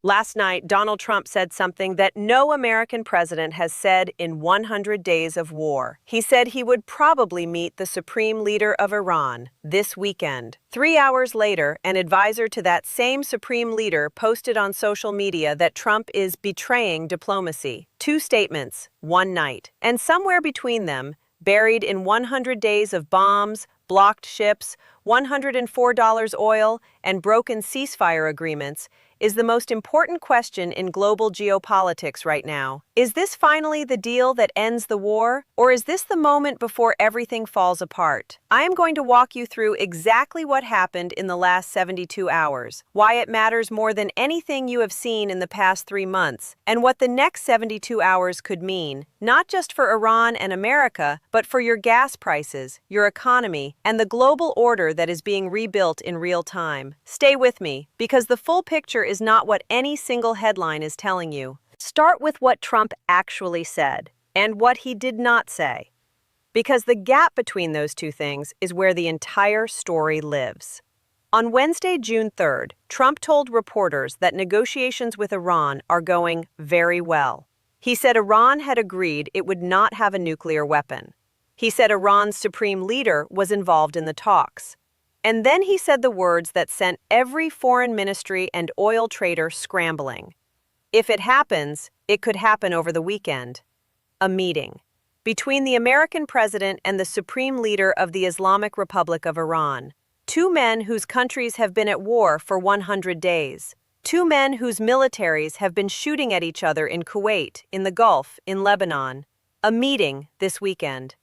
Last night, Donald Trump said something that no American president has said in 100 days of war. He said he would probably meet the supreme leader of Iran this weekend. 3 hours later, an advisor to that same supreme leader posted on social media that Trump is betraying diplomacy. 2 statements, one night. And somewhere between them, buried in 100 days of bombs, blocked ships, $104 oil, and broken ceasefire agreements, is the most important question in global geopolitics right now. Is this finally the deal that ends the war, or is this the moment before everything falls apart? I am going to walk you through exactly what happened in the last 72 hours, why it matters more than anything you have seen in the past 3 months, and what the next 72 hours could mean, not just for Iran and America, but for your gas prices, your economy, and the global order that is being rebuilt in real time. Stay with me, because the full picture is not what any single headline is telling you. Start with what Trump actually said, and what he did not say. Because the gap between those two things is where the entire story lives. On Wednesday, June 3rd, Trump told reporters that negotiations with Iran are going very well. He said Iran had agreed it would not have a nuclear weapon. He said Iran's supreme leader was involved in the talks. And then he said the words that sent every foreign ministry and oil trader scrambling. If it happens, it could happen over the weekend. A meeting between the American president and the supreme leader of the Islamic Republic of Iran. 2 men whose countries have been at war for 100 days. 2 men whose militaries have been shooting at each other in Kuwait, in the Gulf, in Lebanon. A meeting this weekend.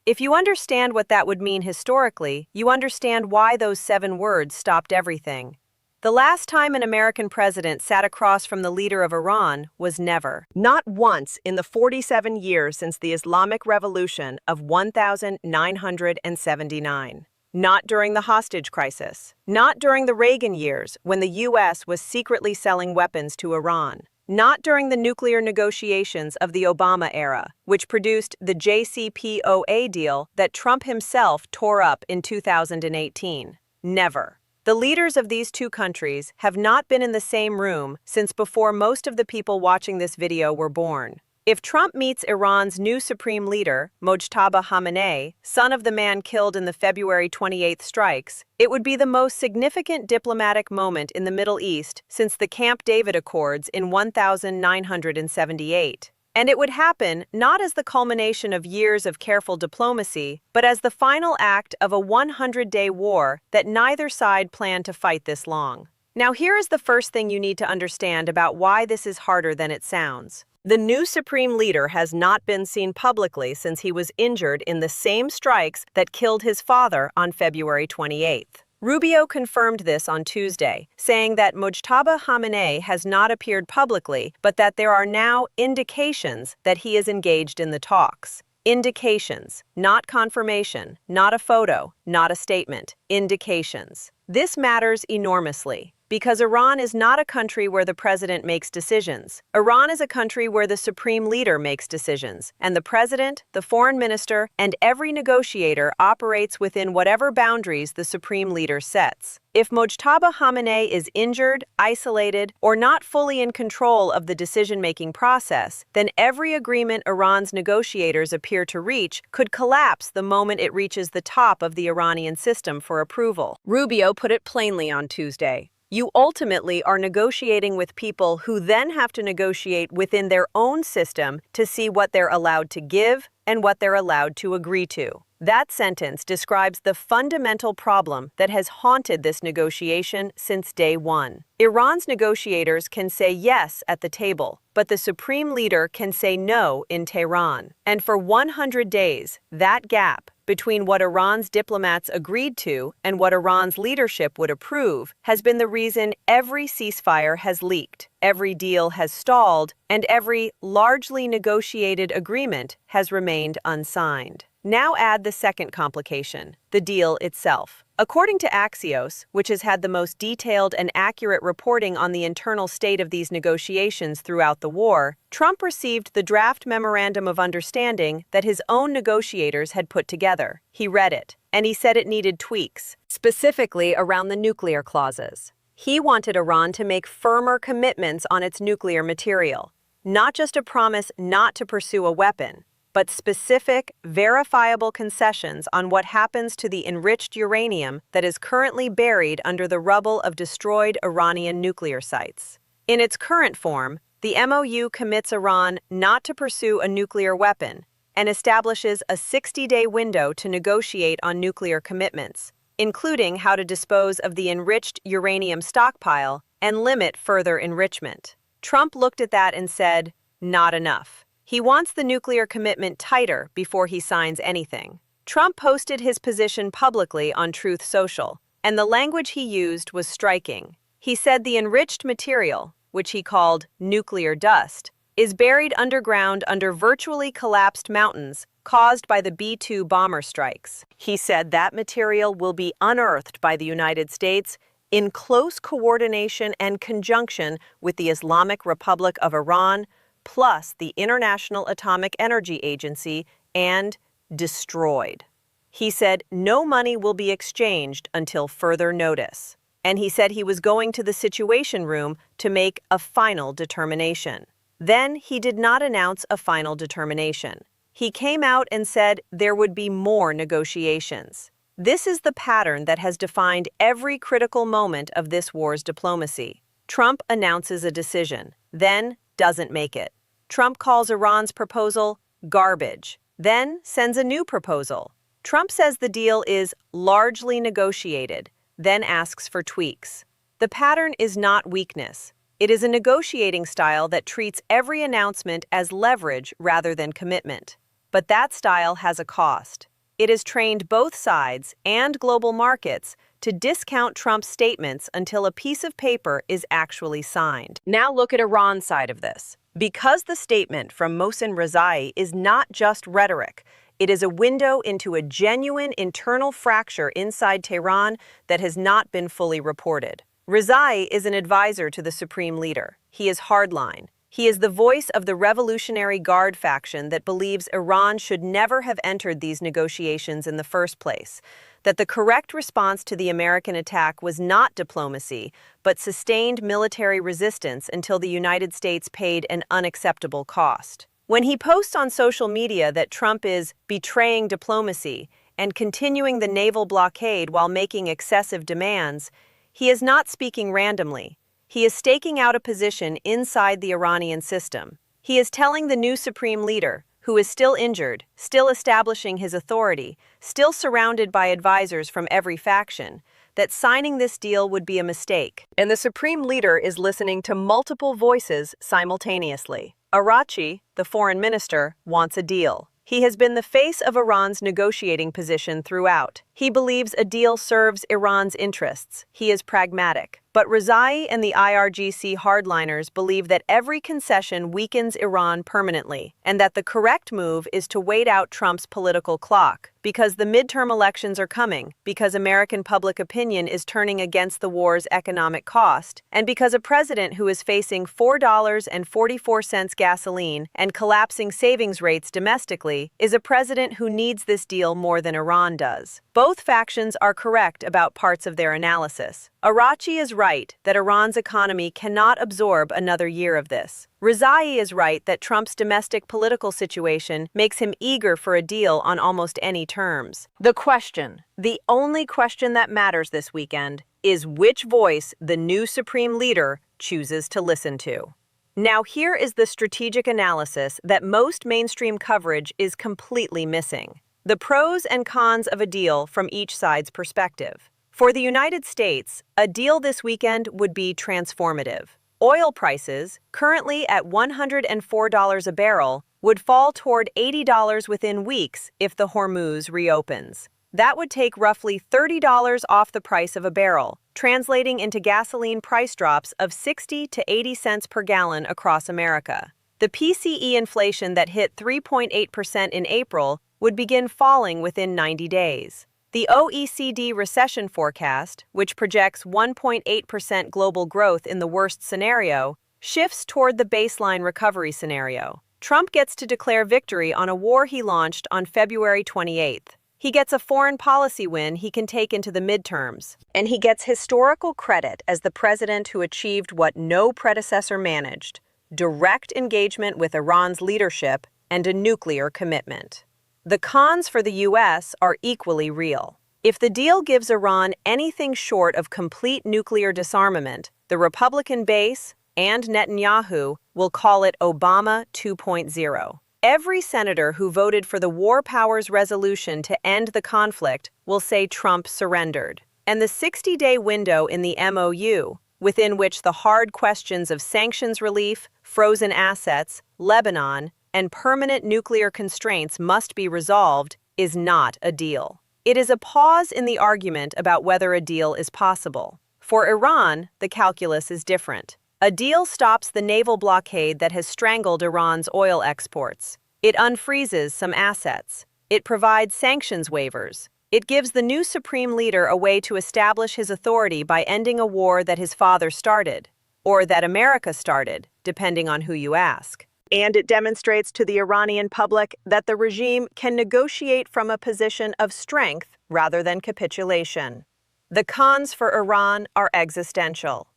If you understand what that would mean historically, you understand why those 7 words stopped everything. The last time an American president sat across from the leader of Iran was never. Not once in the 47 years since the Islamic Revolution of 1979. Not during the hostage crisis. Not during the Reagan years when the U.S. was secretly selling weapons to Iran. Not during the nuclear negotiations of the Obama era, which produced the JCPOA deal that Trump himself tore up in 2018. Never. The leaders of these 2 countries have not been in the same room since before most of the people watching this video were born. If Trump meets Iran's new supreme leader, Mojtaba Khamenei, son of the man killed in the February 28th strikes, it would be the most significant diplomatic moment in the Middle East since the Camp David Accords in 1978. And it would happen not as the culmination of years of careful diplomacy, but as the final act of a 100-day war that neither side planned to fight this long. Now here is the first thing you need to understand about why this is harder than it sounds. The new supreme leader has not been seen publicly since he was injured in the same strikes that killed his father on February 28th. Rubio confirmed this on Tuesday, saying that Mojtaba Khamenei has not appeared publicly, but that there are now indications that he is engaged in the talks. Indications, not confirmation, not a photo, not a statement. Indications. This matters enormously. Because Iran is not a country where the president makes decisions. Iran is a country where the supreme leader makes decisions, and the president, the foreign minister, and every negotiator operates within whatever boundaries the supreme leader sets. If Mojtaba Khamenei is injured, isolated, or not fully in control of the decision-making process, then every agreement Iran's negotiators appear to reach could collapse the moment it reaches the top of the Iranian system for approval. Rubio put it plainly on Tuesday. You ultimately are negotiating with people who then have to negotiate within their own system to see what they're allowed to give and what they're allowed to agree to. That sentence describes the fundamental problem that has haunted this negotiation since day one. Iran's negotiators can say yes at the table, but the supreme leader can say no in Tehran. And for 100 days, that gap between what Iran's diplomats agreed to and what Iran's leadership would approve has been the reason every ceasefire has leaked, every deal has stalled, and every largely negotiated agreement has remained unsigned. Now add the second complication, the deal itself. According to Axios, which has had the most detailed and accurate reporting on the internal state of these negotiations throughout the war, Trump received the draft memorandum of understanding that his own negotiators had put together. He read it, and he said it needed tweaks, specifically around the nuclear clauses. He wanted Iran to make firmer commitments on its nuclear material, not just a promise not to pursue a weapon, but specific, verifiable concessions on what happens to the enriched uranium that is currently buried under the rubble of destroyed Iranian nuclear sites. In its current form, the MOU commits Iran not to pursue a nuclear weapon and establishes a 60-day window to negotiate on nuclear commitments, including how to dispose of the enriched uranium stockpile and limit further enrichment. Trump looked at that and said, not enough. He wants the nuclear commitment tighter before he signs anything. Trump posted his position publicly on Truth Social, and the language he used was striking. He said the enriched material, which he called nuclear dust, is buried underground under virtually collapsed mountains caused by the B-2 bomber strikes. He said that material will be unearthed by the United States in close coordination and conjunction with the Islamic Republic of Iran, plus the International Atomic Energy Agency, and destroyed. He said no money will be exchanged until further notice. And he said he was going to the Situation Room to make a final determination. Then he did not announce a final determination. He came out and said there would be more negotiations. This is the pattern that has defined every critical moment of this war's diplomacy. Trump announces a decision, then doesn't make it. Trump calls Iran's proposal garbage, then sends a new proposal. Trump says the deal is largely negotiated, then asks for tweaks. The pattern is not weakness. It is a negotiating style that treats every announcement as leverage rather than commitment. But that style has a cost. It has trained both sides and global markets to discount Trump's statements until a piece of paper is actually signed. Now look at Iran's side of this. Because the statement from Mohsen Rezai is not just rhetoric, it is a window into a genuine internal fracture inside Tehran that has not been fully reported. Rezai is an advisor to the supreme leader. He is hardline. He is the voice of the Revolutionary Guard faction that believes Iran should never have entered these negotiations in the first place, that the correct response to the American attack was not diplomacy, but sustained military resistance until the United States paid an unacceptable cost. When he posts on social media that Trump is betraying diplomacy and continuing the naval blockade while making excessive demands, he is not speaking randomly. He is staking out a position inside the Iranian system. He is telling the new supreme leader, who is still injured, still establishing his authority, still surrounded by advisors from every faction, that signing this deal would be a mistake. And the supreme leader is listening to multiple voices simultaneously. Araghchi, the foreign minister, wants a deal. He has been the face of Iran's negotiating position throughout. He believes a deal serves Iran's interests. He is pragmatic. But Rezai and the IRGC hardliners believe that every concession weakens Iran permanently, and that the correct move is to wait out Trump's political clock, because the midterm elections are coming, because American public opinion is turning against the war's economic cost, and because a president who is facing $4.44 gasoline and collapsing savings rates domestically is a president who needs this deal more than Iran does. Both factions are correct about parts of their analysis. Araghchi is right that Iran's economy cannot absorb another year of this. Rezai is right that Trump's domestic political situation makes him eager for a deal on almost any terms. The question, the only question that matters this weekend, is which voice the new supreme leader chooses to listen to. Now here is the strategic analysis that most mainstream coverage is completely missing. The pros and cons of a deal from each side's perspective. For the United States, a deal this weekend would be transformative. Oil prices, currently at $104 a barrel, would fall toward $80 within weeks if the Hormuz reopens. That would take roughly $30 off the price of a barrel, translating into gasoline price drops of 60 to 80 cents per gallon across America. The PCE inflation that hit 3.8% in April would begin falling within 90 days. The OECD recession forecast, which projects 1.8% global growth in the worst scenario, shifts toward the baseline recovery scenario. Trump gets to declare victory on a war he launched on February 28th. He gets a foreign policy win he can take into the midterms. And he gets historical credit as the president who achieved what no predecessor managed: direct engagement with Iran's leadership and a nuclear commitment. The cons for the U.S. are equally real. If the deal gives Iran anything short of complete nuclear disarmament, the Republican base and Netanyahu will call it Obama 2.0. Every senator who voted for the War Powers Resolution to end the conflict will say Trump surrendered. And the 60-day window in the MOU, within which the hard questions of sanctions relief, frozen assets, Lebanon, and permanent nuclear constraints must be resolved, is not a deal. It is a pause in the argument about whether a deal is possible. For Iran, the calculus is different. A deal stops the naval blockade that has strangled Iran's oil exports. It unfreezes some assets. It provides sanctions waivers. It gives the new supreme leader a way to establish his authority by ending a war that his father started, or that America started, depending on who you ask. And it demonstrates to the Iranian public that the regime can negotiate from a position of strength rather than capitulation. The cons for Iran are existential.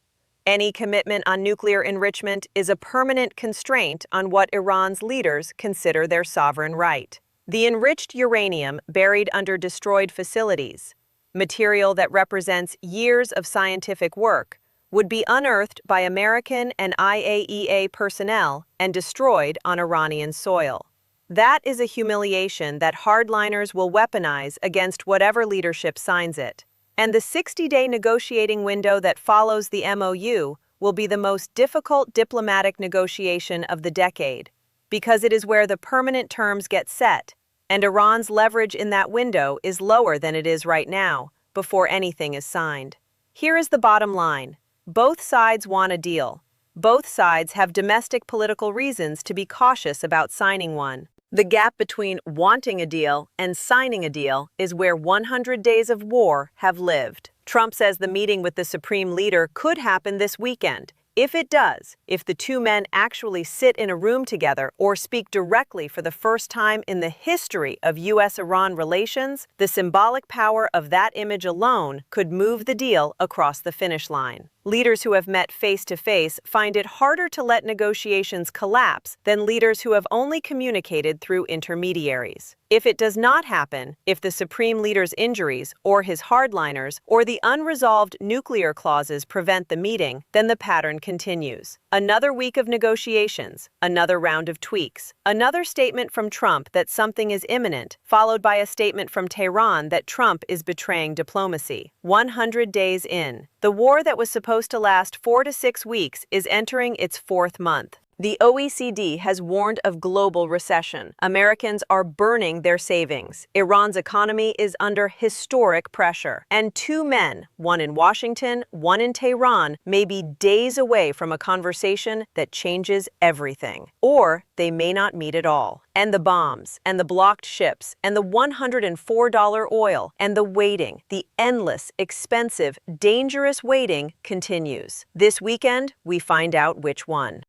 Any commitment on nuclear enrichment is a permanent constraint on what Iran's leaders consider their sovereign right. The enriched uranium buried under destroyed facilities, material that represents years of scientific work, would be unearthed by American and IAEA personnel and destroyed on Iranian soil. That is a humiliation that hardliners will weaponize against whatever leadership signs it. And the 60-day negotiating window that follows the MOU will be the most difficult diplomatic negotiation of the decade, because it is where the permanent terms get set, and Iran's leverage in that window is lower than it is right now, before anything is signed. Here is the bottom line. Both sides want a deal. Both sides have domestic political reasons to be cautious about signing one. The gap between wanting a deal and signing a deal is where 100 days of war have lived. Trump says the meeting with the supreme leader could happen this weekend. If it does, if the two men actually sit in a room together or speak directly for the first time in the history of U.S.-Iran relations, the symbolic power of that image alone could move the deal across the finish line. Leaders who have met face-to-face find it harder to let negotiations collapse than leaders who have only communicated through intermediaries. If it does not happen, if the supreme leader's injuries, or his hardliners, or the unresolved nuclear clauses prevent the meeting, then the pattern continues. Another week of negotiations, another round of tweaks, another statement from Trump that something is imminent, followed by a statement from Tehran that Trump is betraying diplomacy. 100 days in, the war that was supposed to last 4 to 6 weeks is entering its 4th month. The OECD has warned of global recession. Americans are burning their savings. Iran's economy is under historic pressure. And two men, one in Washington, one in Tehran, may be days away from a conversation that changes everything. Or they may not meet at all. And the bombs, and the blocked ships, and the $104 oil, and the waiting, the endless, expensive, dangerous waiting continues. This weekend, we find out which one.